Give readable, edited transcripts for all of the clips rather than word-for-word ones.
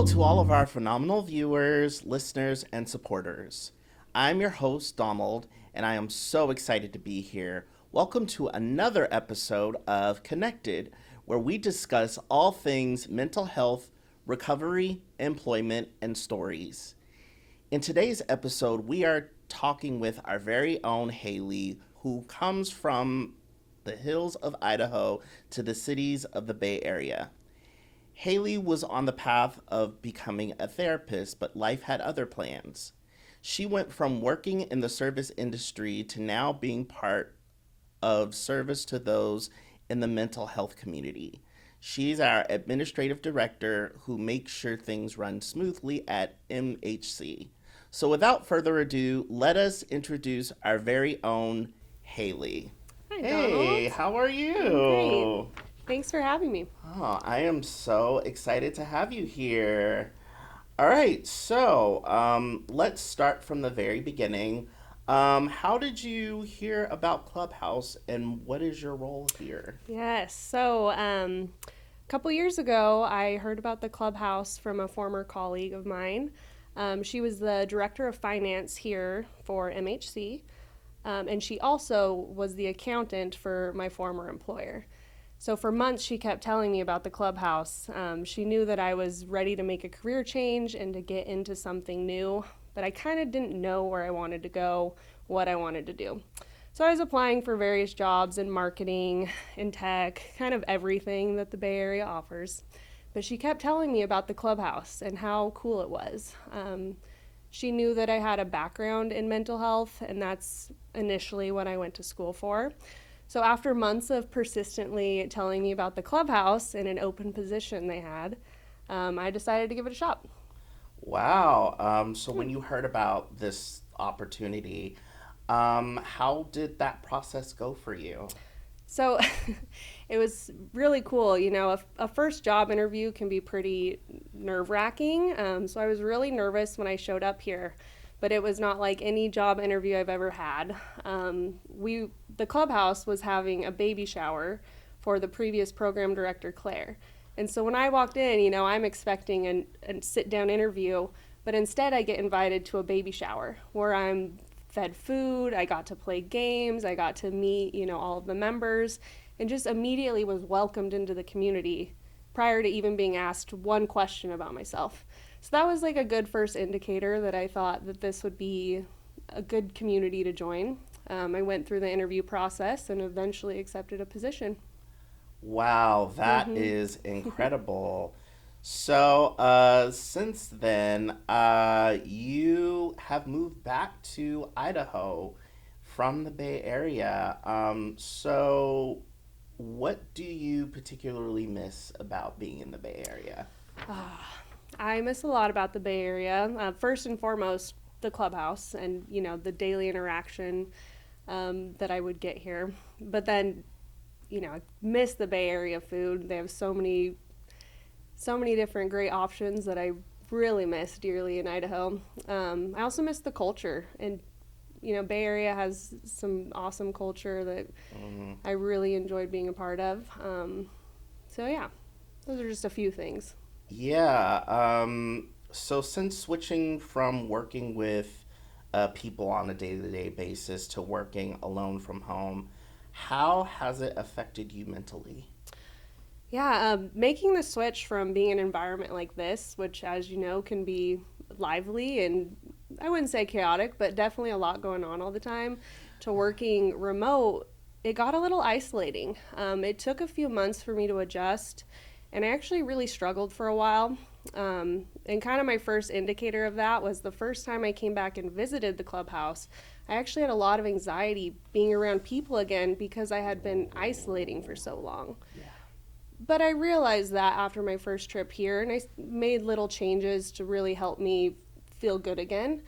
Hello to all of our phenomenal viewers, listeners, and supporters. I'm your host, Donald, and I am so excited to be here. Welcome to another episode of Connected, where we discuss all things mental health, recovery, employment, and stories. In today's episode, we are talking with our very own Hayley, who comes from the hills of Idaho to the cities of the Bay Area. Hayley was on the path of becoming a therapist, but life had other plans. She went from working in the service industry to now being part of service to those in the mental health community. She's our administrative director who makes sure things run smoothly at MHC. So without further ado, let us introduce our very own Hayley. Hi, Hey, Donald. how are Great. you? Thanks for having me. Oh, I am so excited to have you here. All right, so let's start from the very beginning. How did you hear about Clubhouse and what is your role here? Yes. A couple years ago, I heard about the clubhouse from a former colleague of mine. She was the director of finance here for MHC, and she also was the accountant for my former employer. So for months, she kept telling me about the clubhouse. She knew that I was ready to make a career change and to get into something new, but I kind of didn't know where I wanted to go, what I wanted to do. So I was applying for various jobs in marketing, in tech, kind of everything that the Bay Area offers. But she kept telling me about the clubhouse and how cool it was. She knew that I had a background in mental health, and that's initially what I went to school for. So after months of persistently telling me about the clubhouse and an open position they had, I decided to give it a shot. Wow. So when you heard about this opportunity, how did that process go for you? So it was really cool. You know, a first job interview can be pretty nerve-wracking. So I was really nervous when I showed up here, but it was not like any job interview I've ever had. The clubhouse was having a baby shower for the previous program director, Claire. And so when I walked in, you know, I'm expecting a sit-down interview, but instead I get invited to a baby shower where I'm fed food, I got to play games, I got to meet, you know, all of the members, and just immediately was welcomed into the community prior to even being asked one question about myself. So that was like a good first indicator that I thought that this would be a good community to join. I went through the interview process and eventually accepted a position. Wow, that Mm-hmm. is incredible. So, since then, you have moved back to Idaho from the Bay Area. So what do you particularly miss about being in the Bay Area? I miss a lot about the Bay Area. First and foremost, the clubhouse and, you know, the daily interaction that I would get here. But then, you know, I miss the Bay Area food. They have so many different great options that I really miss dearly in Idaho. I also miss the culture, and you know, Bay Area has some awesome culture that Mhm. I really enjoyed being a part of. So yeah, those are just a few things. Yeah. So since switching from working with people on a day-to-day basis to working alone from home, how has it affected you mentally? Yeah, making the switch from being in an environment like this, which, as you know, can be lively and I wouldn't say chaotic, but definitely a lot going on all the time, to working remote, it got a little isolating. It took a few months for me to adjust, and I actually really struggled for a while. And kind of my first indicator of that was the first time I came back and visited the clubhouse. I actually had a lot of anxiety being around people again because I had been isolating for so long. Yeah. But I realized that after my first trip here, and I made little changes to really help me feel good again.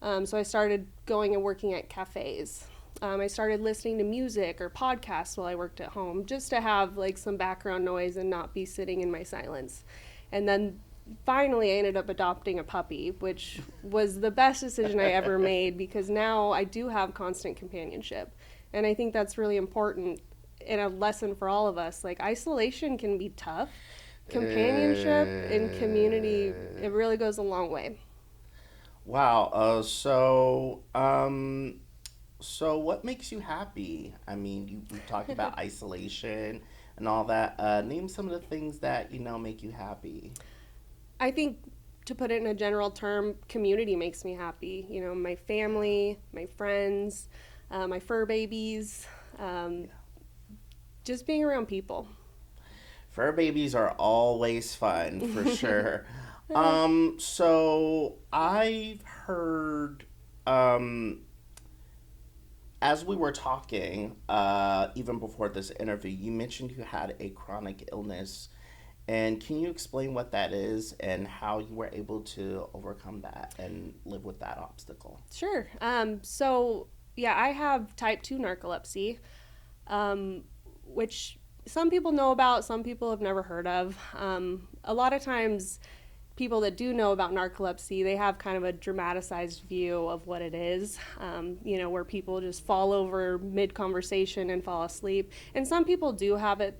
So I started going and working at cafes. I started listening to music or podcasts while I worked at home, just to have like some background noise and not be sitting in my silence. And then finally I ended up adopting a puppy, which was the best decision I ever made because now I do have constant companionship. And I think that's really important and a lesson for all of us. Like, isolation can be tough, Companionship and community, it really goes a long way. Wow. So what makes you happy? I mean, we talked about isolation and all that. Name some of the things that make you happy. I think to put it in a general term, community makes me happy. My family, my friends, my fur babies, um, Yeah. just being around people. Fur babies are always fun for sure. So I've heard, um, as we were talking, even before this interview, you mentioned you had a chronic illness. And can you explain what that is and how you were able to overcome that and live with that obstacle? Sure. Yeah, I have type 2 narcolepsy, um, which some people know about, some people have never heard of. A lot of times, people that do know about narcolepsy, they have kind of a dramatized view of what it is, where people just fall over mid conversation and fall asleep. And some people do have it,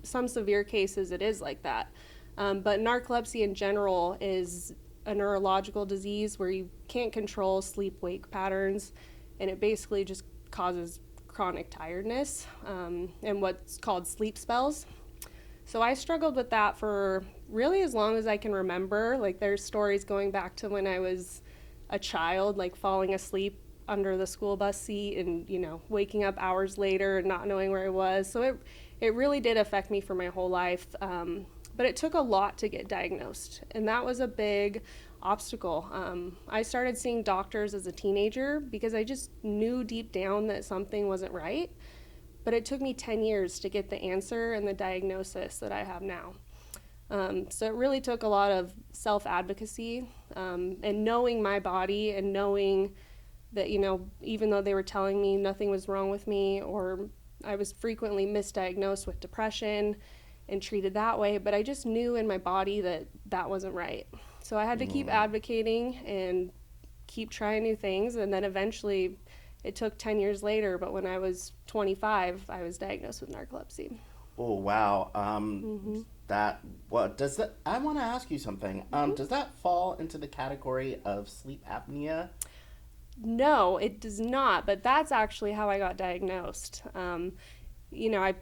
some severe cases, it is like that. But narcolepsy in general is a neurological disease where you can't control sleep wake patterns, and it basically just causes chronic tiredness and what's called sleep spells. So I struggled with that for really as long as I can remember. Like, there's stories going back to when I was a child, like falling asleep under the school bus seat and, waking up hours later and not knowing where I was. So it really did affect me for my whole life. But it took a lot to get diagnosed, and that was a big obstacle. I started seeing doctors as a teenager because I just knew deep down that something wasn't right. But it took me 10 years to get the answer and the diagnosis that I have now. So it really took a lot of self advocacy and knowing my body and knowing that, even though they were telling me nothing was wrong with me, or I was frequently misdiagnosed with depression and treated that way, but I just knew in my body that that wasn't right. So I had to keep Mm. advocating and keep trying new things, and then eventually it took 10 years later, but when I was 25, I was diagnosed with narcolepsy. Oh wow. Mm-hmm. That what does that? I want to ask you something. Mm-hmm. Does that fall into the category of sleep apnea? No, it does not, but that's actually how I got diagnosed. I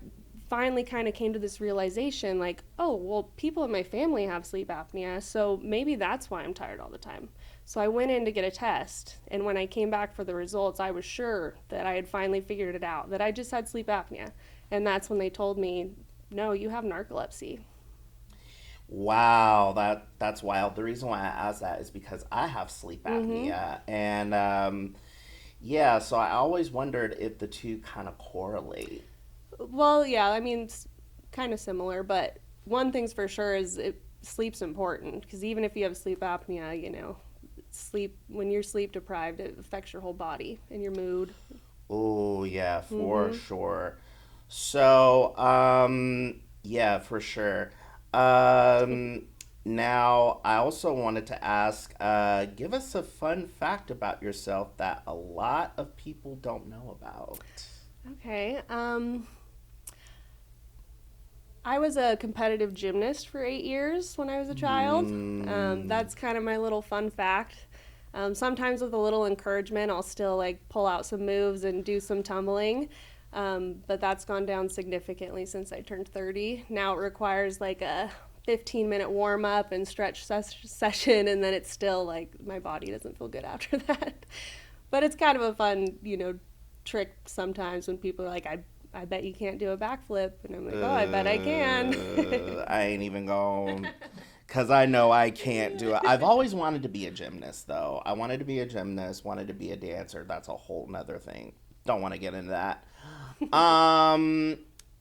finally kind of came to this realization like, oh, well, people in my family have sleep apnea, so maybe that's why I'm tired all the time. So I went in to get a test, and when I came back for the results, I was sure that I had finally figured it out, that I just had sleep apnea. And that's when they told me, no, you have narcolepsy. Wow, that's wild. The reason why I asked that is because I have sleep Mm-hmm. apnea, and yeah, so I always wondered if the two kind of correlate. Well, yeah, I mean, it's kind of similar, but one thing's for sure is sleep's important because even if you have sleep apnea, sleep when you're sleep deprived, it affects your whole body and your mood. Oh yeah, for Mm-hmm. sure. So, yeah, for sure. Um, Now I also wanted to ask, give us a fun fact about yourself that a lot of people don't know about. Okay. I was a competitive gymnast for 8 years when I was a child. Mm, That's kind of my little fun fact. Sometimes with a little encouragement, I'll still like pull out some moves and do some tumbling. But that's gone down significantly since I turned 30. Now it requires like a 15-minute warm up and stretch session, and then it's still like my body doesn't feel good after that. But it's kind of a fun, trick sometimes when people are like, I bet you can't do a backflip. And I'm like, oh, I bet I can. I ain't even going. Because I know I can't do it. I've always wanted to be a gymnast, though. I wanted to be a gymnast, wanted to be a dancer. That's a whole nother thing. Don't want to get into that. Um,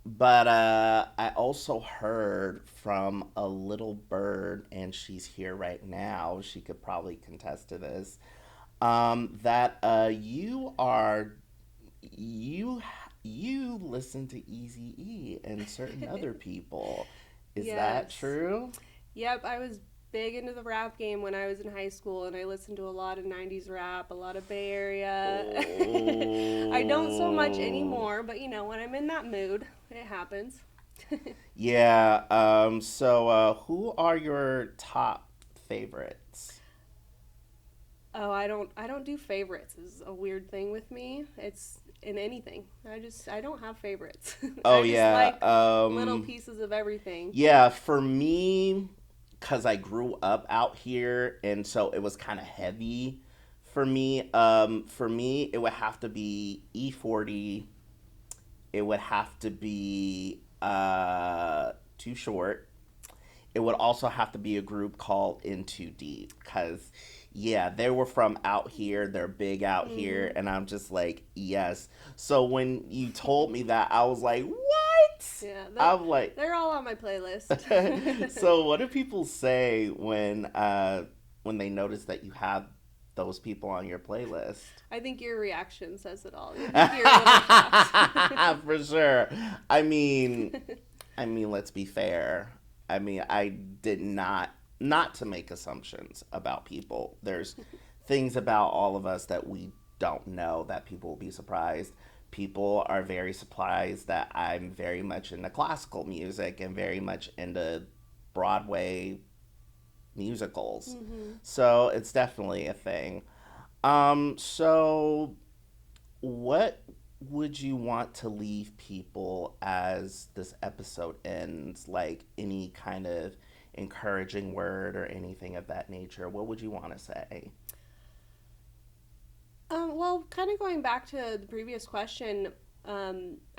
but I also heard from a little bird, and she's here right now. She could probably contest to this. That you you listen to Easy E and certain other people. Is that Yes. true? Yep, I was big into the rap game when I was in high school, and I listened to a lot of 90s rap, a lot of Bay Area. I don't so much Oh. anymore, but when I'm in that mood, it happens. Yeah. Who are your top favorites? Oh, I don't do favorites. Is a weird thing with me. It's in anything. I don't have favorites. Oh I just yeah. like little pieces of everything. Yeah. For me, because I grew up out here, and so it was kind of heavy for me. For me, it would have to be E40. It would have to be Too Short. It would also have to be a group called In Too Deep because, yeah, they were from out here. They're big out here. Mm. And I'm just like, yes. So when you told me that, I was like, what? Yeah, I'm like, they're all on my playlist. so what do people say when they notice that you have those people on your playlist? I think your reaction says it all. You're a little shocked. For sure. I mean, let's be fair. I mean, I did not to make assumptions about people. There's things about all of us that we don't know that people will be surprised. People are very surprised that I'm very much into classical music and very much into Broadway musicals. Hmm. So it's definitely a thing. So what would you want to leave people as this episode ends? Like any kind of encouraging word or anything of that nature? What would you want to say? Well, kind of going back to the previous question,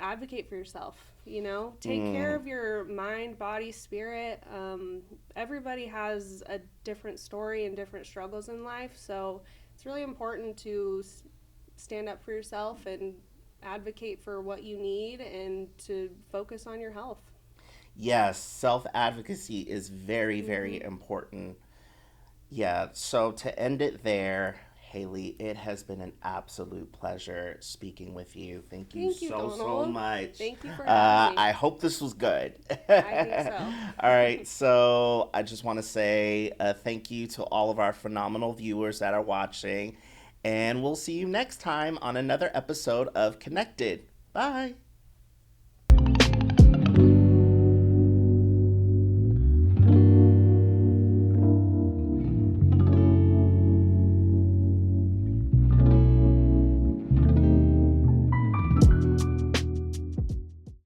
advocate for yourself. Take care Mm, of your mind, body, spirit. Everybody has a different story and different struggles in life, so it's really important to stand up for yourself and advocate for what you need and to focus on your health. yes, self advocacy is very, Hmm. very important. Yeah, so to end it there, Haley, it has been an absolute pleasure speaking with you. Thank you Thank you, so, so Donald. much. Thank you for having me. I hope this was good. I think so. All right, so I just want to say thank you to all of our phenomenal viewers that are watching, and we'll see you next time on another episode of Connected. Bye.